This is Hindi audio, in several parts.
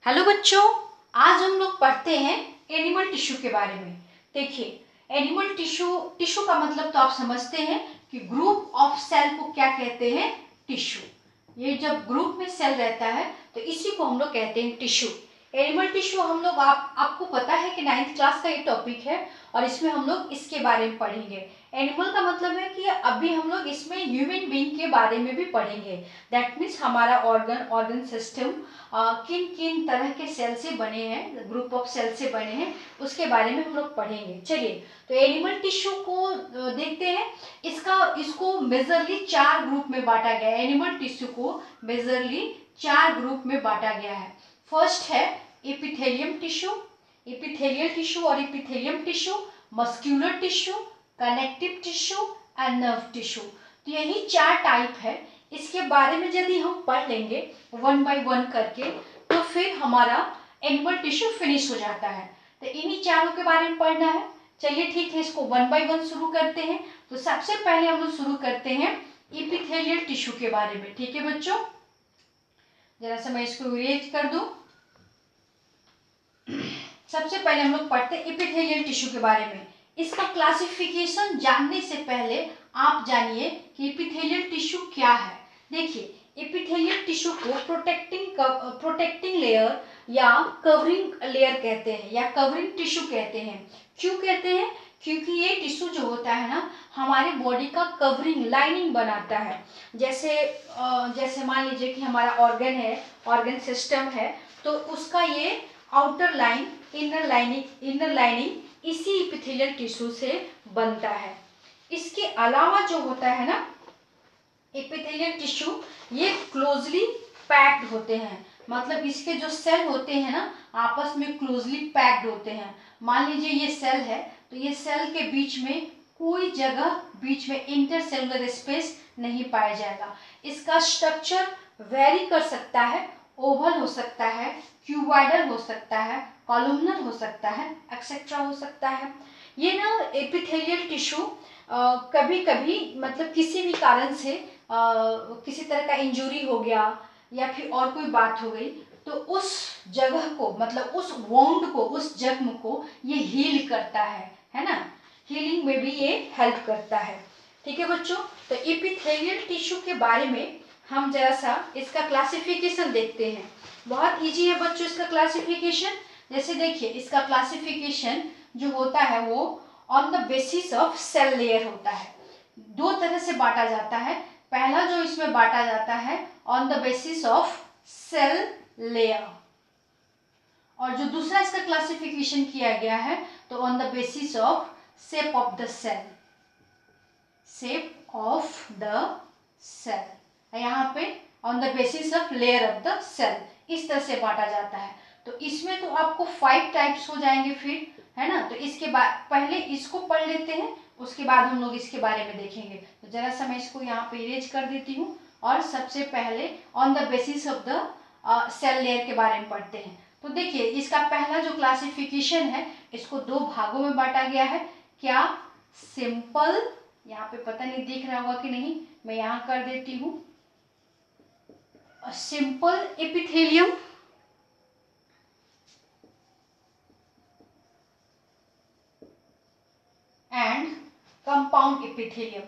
हेलो बच्चों, आज हम लोग पढ़ते हैं एनिमल टिश्यू के बारे में। देखिए, एनिमल टिश्यू टिश्यू का मतलब तो आप समझते हैं कि ग्रुप ऑफ सेल को क्या कहते हैं, टिश्यू। ये जब ग्रुप में सेल रहता है तो इसी को हम लोग कहते हैं टिश्यू। एनिमल टिश्यू हम लोग आपको पता है कि 9th क्लास का ये टॉपिक है और इसमें हम लोग इसके बारे में पढ़ेंगे। एनिमल का मतलब है कि अभी हम लोग इसमें ह्यूमन बीइंग के बारे में भी पढ़ेंगे। दैट मीन्स हमारा ऑर्गन सिस्टम किन किन तरह के सेल से बने हैं, ग्रुप ऑफ सेल से बने हैं, उसके बारे में हम लोग पढ़ेंगे। चलिए, तो एनिमल टिश्यू को देखते हैं। इसको मेजरली 4 ग्रुप में बांटा गया है। एनिमल टिश्यू को मेजरली 4 ग्रुप में बांटा गया है। फर्स्ट है एपिथेलियम टिश्यू, एपिथेलियल टिश्यू और epithelium tissue, muscular tissue, connective tissue and nerve tissue. तो यही 4 टाइप है। इसके बारे में यदि हम पढ़ लेंगे वन बाय वन करके तो फिर हमारा एनिमल टिश्यू फिनिश हो जाता है। तो इन्हीं चारों के बारे में पढ़ना है। चलिए ठीक है, इसको वन बाय वन शुरू करते हैं। तो सबसे पहले हम लोग शुरू करते हैं एपिथेलियल टिश्यू के बारे में। ठीक है बच्चों, जरा सा मैं इसको इरेज कर दूं। सबसे पहले हम लोग पढ़ते हैं एपिथेलियल टिश्यू के बारे में। इसका क्लासिफिकेशन जानने से पहले आप जानिए कि एपिथेलियल टिश्यू क्या है। देखिए, एपिथेलियल टिश्यू को प्रोटेक्टिंग लेयर या कवरिंग लेयर कहते हैं या कवरिंग टिश्यू कहते हैं। क्यों कहते हैं? क्योंकि ये टिश्यू जो होता है ना, हमारे बॉडी का कवरिंग लाइनिंग बनाता है। जैसे मान लीजिए कि हमारा ऑर्गन है, ऑर्गन सिस्टम है, तो उसका ये आउटर लाइन, इनर लाइनिंग इसी एपिथेलियल टिश्यू से बनता है। इसके अलावा जो होता है ना एपिथेलियल टिश्यू, ये क्लोजली पैक्ड होते हैं। मतलब इसके जो सेल होते हैं ना, आपस में क्लोजली पैक्ड होते हैं। मान लीजिए ये सेल है, तो ये सेल के बीच में कोई जगह बीच में इंटरसेलुलर स्पेस नहीं पाया जाएगा। इसका स्ट्रक्चर वेरी कर सकता है, ओवल हो सकता है, क्यूबॉइडल हो सकता है, कॉलमनर हो सकता है, एक्सेट्रा हो सकता है। ये ना एपिथेलियल टिश्यू कभी कभी मतलब किसी भी कारण से किसी तरह का इंजरी हो गया या फिर और कोई बात हो गई, तो उस जगह को मतलब उस वोंड को, उस जख्म को ये हील करता है ना। हीलिंग में भी ये हेल्प करता है। ठीक है बच्चों, तो एपिथेलियल टिश्यू के बारे में हम जरा सा इसका क्लासिफिकेशन देखते हैं। बहुत इजी है बच्चों इसका क्लासिफिकेशन। जैसे देखिए, इसका क्लासिफिकेशन जो होता है वो on the basis of cell layer होता है। 2 तरह से बांटा जाता है। पहला जो इसमें बांटा जाता है on the basis of cell layer, और जो दूसरा इसका क्लासिफिकेशन किया गया है तो on the basis of shape of the cell, shape of the cell. यहाँ पे on the basis of layer of the cell, इस तरह से बांटा जाता है। तो इसमें तो आपको 5 टाइप्स हो जाएंगे फिर, है ना। तो इसके बाद पहले इसको पढ़ लेते हैं, उसके बाद हम लोग इसके बारे में देखेंगे। तो जरा सा मैं इसको यहाँ पे इरेज कर देती हूँ और सबसे पहले on the basis of the cell layer के बारे में पढ़ते हैं। तो देखिए, इसका पहला जो क्लासिफिकेशन है, इसको 2 भागों में बांटा गया है। क्या? सिंपल, यहाँ पे पता नहीं दिख रहा होगा कि नहीं, मैं यहाँ कर देती हूँ, simple epithelium and compound epithelium.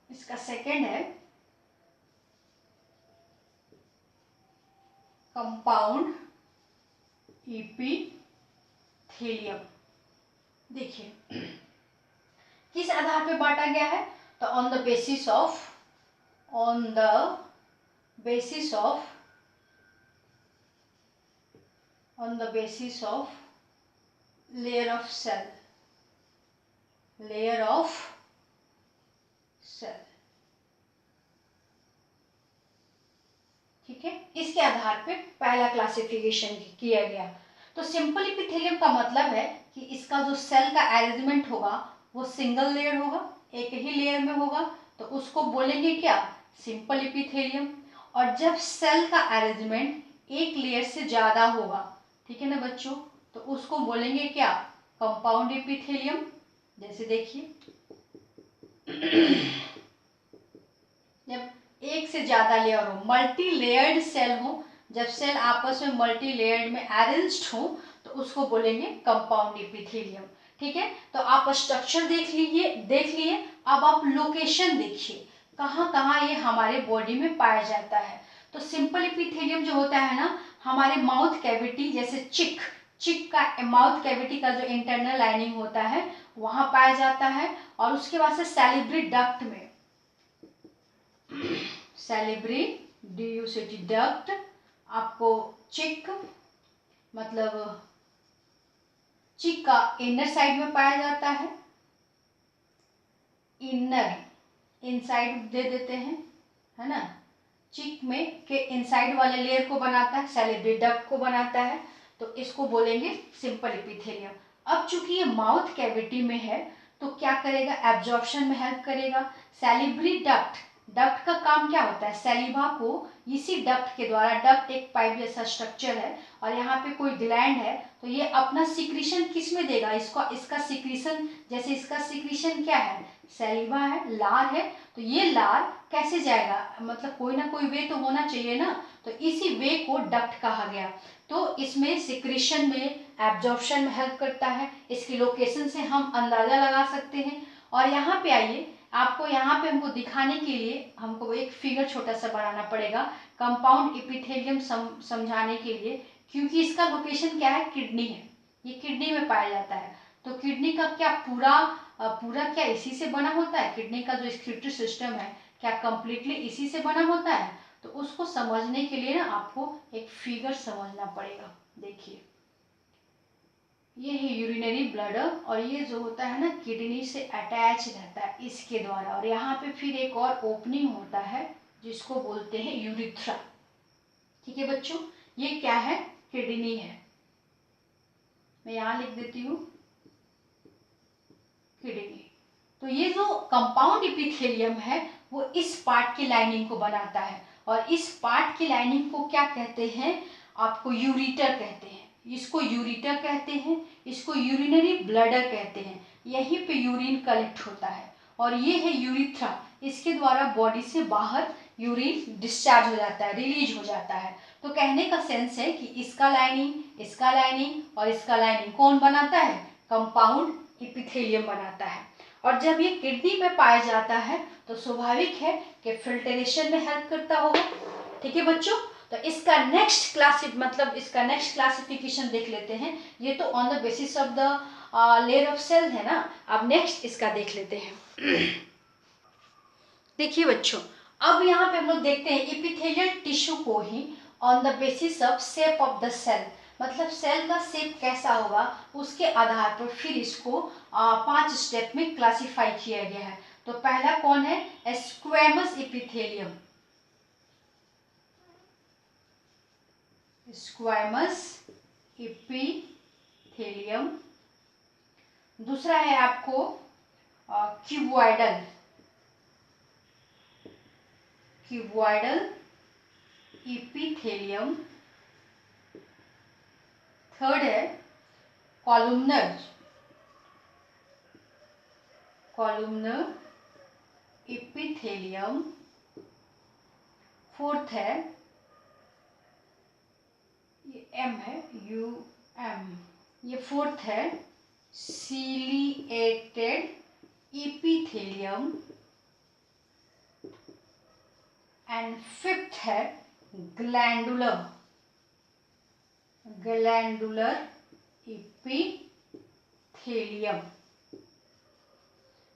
इसका सेकेंड है कंपाउंड एपिथेलियम। देखिए, किस आधार पे बांटा गया है? तो on the basis of layer of cell, ठीक है। इसके आधार पे पहला क्लासिफिकेशन किया गया। तो सिंपल एपिथेलियम का मतलब है कि इसका जो सेल का अरेंजमेंट होगा वो सिंगल लेयर होगा, एक ही लेयर में होगा, तो उसको बोलेंगे क्या? Simple epithelium. और जब सेल का अरेंजमेंट एक लेयर से ज्यादा होगा, ठीक है ना बच्चों, तो उसको बोलेंगे क्या? Compound epithelium. जैसे देखिए, जब एक से ज्यादा लेयर हो, मल्टी लेयर्ड सेल हो, जब सेल आपस में मल्टी लेयर्ड में अरेंज्ड हो तो उसको बोलेंगे कंपाउंड एपिथेलियम। ठीक है, तो आप स्ट्रक्चर देख लिए। अब आप लोकेशन देखिए कहाँ कहाँ ये हमारे बॉडी में पाया जाता है। तो सिंपल एपिथेलियम जो होता है ना, हमारे माउथ कैविटी, जैसे चिक का माउथ कैविटी का जो इंटरनल लाइनिंग होता है वहां पाया जाता है। और उसके बाद से सैलिब्री डक्ट में, सैलिब्री DUCT डक्ट आपको चिक मतलब चिक का इनर साइड में पाया जाता है। इनसाइड दे देते हैं, है ना। चिक में के इनसाइड वाले लेयर को बनाता है, सैलिब्री डक्ट को बनाता है, तो इसको बोलेंगे सिंपल एपिथेलियम। अब चूंकि ये माउथ कैविटी में है तो क्या करेगा, एब्जॉर्प्शन में हेल्प करेगा। सैलिब्री डक्ट का काम क्या होता है, सैलिवा को इसी डक्ट के द्वारा, डक्ट एक पाइप जैसा स्ट्रक्चर है और यहाँ पे कोई ग्लैंड है, तो ये अपना सिक्रीशन किस में देगा, इसका सिक्रीशन, जैसे इसका सिक्रीशन क्या है, सैलिवा है, लार है, तो ये लार कैसे जाएगा, मतलब कोई ना कोई वे तो होना चाहिए ना, तो इसी वे को डक्ट कहा गया। तो इसमें सिक्रीशन में, एब्जॉर्प्शन में हेल्प करता है। इसकी लोकेशन से हम अंदाजा लगा सकते हैं। और यहाँ पे आइए, आपको यहाँ पे हमको दिखाने के लिए हमको एक फिगर छोटा सा बनाना पड़ेगा कंपाउंड एपिथेलियम समझाने के लिए, क्योंकि इसका लोकेशन क्या है, किडनी है, ये किडनी में पाया जाता है। तो किडनी का क्या पूरा क्या इसी से बना होता है, किडनी का जो एक्सक्रीटरी सिस्टम है क्या कंप्लीटली इसी से बना होता है। तो उसको समझने के लिए ना आपको एक फिगर समझना पड़ेगा। देखिए ये है यूरिनरी ब्लडर, और ये जो होता है ना किडनी से अटैच रहता है इसके द्वारा, और यहाँ पे फिर एक और ओपनिंग होता है जिसको बोलते हैं यूरिथ्रा। ठीक है बच्चों, ये क्या है, किडनी है, मैं यहाँ लिख देती हूँ किडनी। तो ये जो कंपाउंड एपिथेलियम है वो इस पार्ट की लाइनिंग को बनाता है, और इस पार्ट की लाइनिंग को क्या कहते हैं, आपको यूरिटर कहते हैं, इसको यूरिटर कहते हैं, इसको यूरिनरी ब्लडर कहते हैं। यहीं पे यूरिन कलेक्ट होता है, और ये है यूरिथ्रा, इसके द्वारा बॉडी से बाहर यूरिन डिस्चार्ज हो जाता है, रिलीज हो जाता है। तो कहने का सेंस है कि इसका लाइनिंग और इसका लाइनिंग कौन बनाता है, कंपाउंड एपिथेलियम बनाता है। और जब ये किडनी में पाया जाता है तो स्वाभाविक है कि फिल्टरेशन में हेल्प करता होगा। ठीक है बच्चों, तो इसका नेक्स्ट क्लासिफिकेशन देख लेते हैं। ये तो on the basis of the layer of cell है ना, अब नेक्स्ट इसका देख लेते हैं। देखिए बच्चों, अब यहाँ पे हम लोग देखते हैं एपिथेलियल टिश्यू को ही on the basis of shape of the cell, मतलब सेल का शेप कैसा होगा उसके आधार पर फिर इसको 5 स्टेप में क्लासिफाई किया गया है। तो पहला कौन है, स्क्वैमस एपिथेलियम, स्क्वैमस एपिथेलियम। दूसरा है आपको क्यूबॉइडल एपिथेलियम। थर्ड है कॉलुमनर एपिथेलियम। फोर्थ है, ये एम है, UM, ये फोर्थ है सीलिएटेड एपिथेलियम। एंड फिफ्थ है ग्लैंडुलर एपिथेलियम।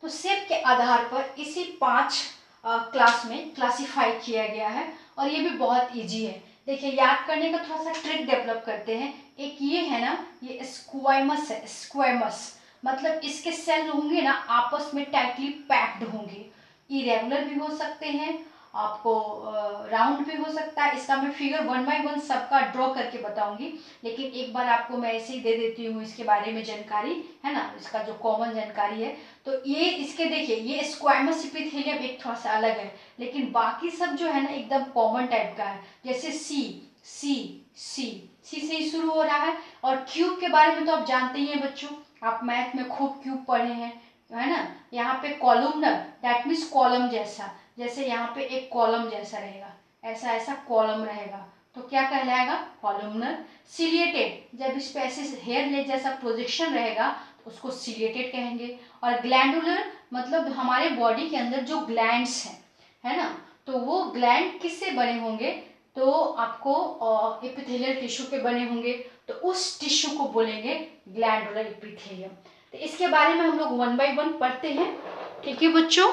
तो शेप के आधार पर इसी 5 क्लास में क्लासिफाई किया गया है, और ये भी बहुत इजी है। देखिए याद करने का थोड़ा सा ट्रिक डेवलप करते हैं। एक ये है ना, ये स्क्वैमस है, स्क्वैमस मतलब इसके सेल होंगे ना आपस में टाइटली पैक्ड होंगे, इरेगुलर भी हो सकते हैं, आपको राउंड भी हो सकता है। इसका मैं फिगर 1 बाय 1 सबका ड्रॉ करके बताऊंगी, लेकिन एक बार आपको मैं ऐसे ही दे देती हूँ इसके बारे में जानकारी, है ना, इसका जो कॉमन जानकारी है। तो ये इसके देखिए, ये स्क्वैमस एपिथेलियम एक थोड़ा सा अलग है, लेकिन बाकी सब जो है ना एकदम कॉमन टाइप का है। जैसे सी से ही शुरू हो रहा है। और क्यूब के बारे में तो आप जानते ही हैं बच्चों, आप मैथ में खूब क्यूब पढ़े हैं, है ना। यहाँ पे कॉलुमनर दैट मीन्स कॉलम जैसा, जैसे यहाँ पे एक कॉलम जैसा रहेगा, ऐसा कॉलम रहेगा, तो क्या कहलाएगा, कॉलमनर। सिलिएटेड, जब इस पे ऐसे हेयर ले जैसा प्रोजेक्शन रहेगा तो उसको सिलिएटेड कहेंगे। और ग्लैंडुलर मतलब हमारे बॉडी के अंदर जो ग्लैंड्स हैं, है ना, तो वो ग्लैंड किससे बने होंगे, तो आपको एपिथेलियल टिश्यू के बने होंगे, तो उस टिश्यू को बोलेंगे ग्लैंडुलर एपिथेलियम। तो इसके बारे में हम लोग 1 by 1 पढ़ते हैं, ठीक है बच्चों।